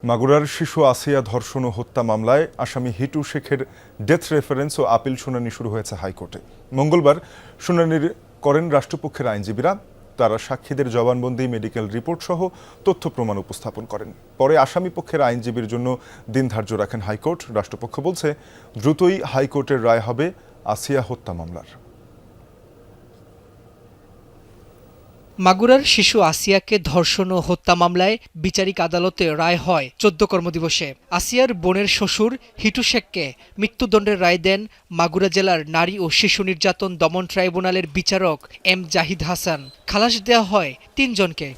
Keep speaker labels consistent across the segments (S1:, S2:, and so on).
S1: মাগুরার শিশু আসিয়া ধর্ষণ ও হত্যা মামলায় আসামি হিটু শেখের ডেথ রেফারেন্স ও আপিল শুনানি শুরু হয়েছে হাইকোর্টে। মঙ্গলবার শুনানি করেন রাষ্ট্রপক্ষের আইনজীবীরা। তারা সাক্ষীদের জবানবন্দি, মেডিকেল রিপোর্ট সহ তথ্য প্রমাণ উপস্থাপন করেন। পরে আসামি পক্ষের আইনজীবীর জন্য দিন ধার্য রাখেন হাইকোর্ট। রাষ্ট্রপক্ষ বলছে, দ্রুতই হাইকোর্টের রায় হবে আসিয়া হত্যা মামলার।
S2: মাগুরার শিশু আসিয়াকে ধর্ষণ ও হত্যা মামলায় বিচারিক আদালতে রায় হয় 14 কর্মদিবসে। আসিয়ার বোনের শ্বশুর হিটু শেখকে মৃত্যুদণ্ডের রায় দেন মাগুরা জেলার নারী ও শিশু নির্যাতন দমন ট্রাইব্যুনালের বিচারক এম জাহিদ হাসান। খালাস দেওয়া হয় 3 জনকে।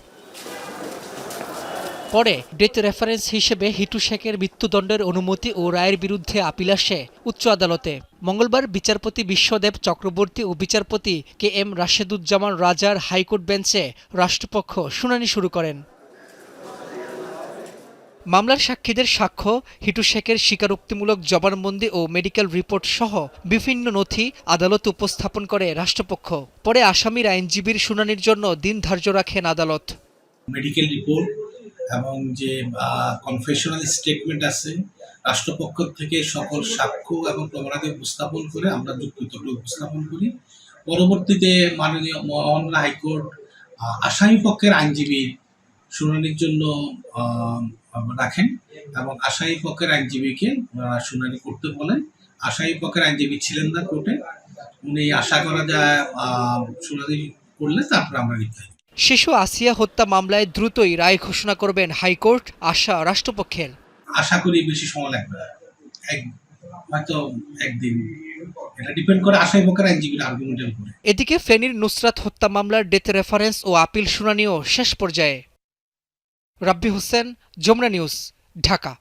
S2: পরে ডেথ রেফারেন্স হিসেবে হিটু শেখের মৃত্যুদণ্ডের অনুমতি ও রায়ের বিরুদ্ধে আপিল আসে উচ্চ আদালতে। মঙ্গলবার বিচারপতি বিশ্বদেব চক্রবর্তী ও বিচারপতি কে এম রাশেদুজ্জামান রাজার হাইকোর্ট বেঞ্চে রাষ্ট্রপক্ষ শুনানি শুরু করেন। মামলার সাক্ষীদের সাক্ষ্য, হিটু শেখের স্বীকারোক্তিমূলক জবানবন্দি ও মেডিকেল রিপোর্ট সহ বিভিন্ন নথি আদালতে উপস্থাপন করে রাষ্ট্রপক্ষ। পরে আসামির আইনজীবীর শুনানির জন্য দিন ধার্য রাখেন আদালত।
S3: মেডিকেল রিপোর্ট এবং যে কনফেশনাল স্টেটমেন্ট আছে, রাষ্ট্রপক্ষ থেকে সকল সাক্ষ্য এবং প্রমাণাদি উপস্থাপন করে আমরা যুক্তিতর্ক উপস্থাপন করি। পরবর্তীতে মাননীয় হাইকোর্ট আসামি পক্ষের আইনজীবী শুনানির জন্য রাখেন এবং আসামি পক্ষের আইনজীবীকে শুনানি করতে বলেন। আসামি পক্ষের আইনজীবী ছিলেন না কোর্টে, উনি আশা করা যায় শুনানি করলে তারপর আমরা নিতে।
S2: শিশু আসিয়া হত্যা মামলায় দ্রুতই রায় ঘোষণা করবেন হাইকোর্ট, আশা রাষ্ট্রপক্ষের।
S3: আশা করি বেশি সময় লাগবে না, হয়তো একদিন। এটা ডিপেন্ড করে আসামি পক্ষের আইনজীবীর আর্গুমেন্টের উপরে।
S2: এদিকে ফেনীর নুসরাত হত্যা মামলার ডেথ রেফারেন্স ও আপিল শুনানিও শেষ পর্যায়ে। রাব্বি হোসেন, যমুনা নিউজ, ঢাকা।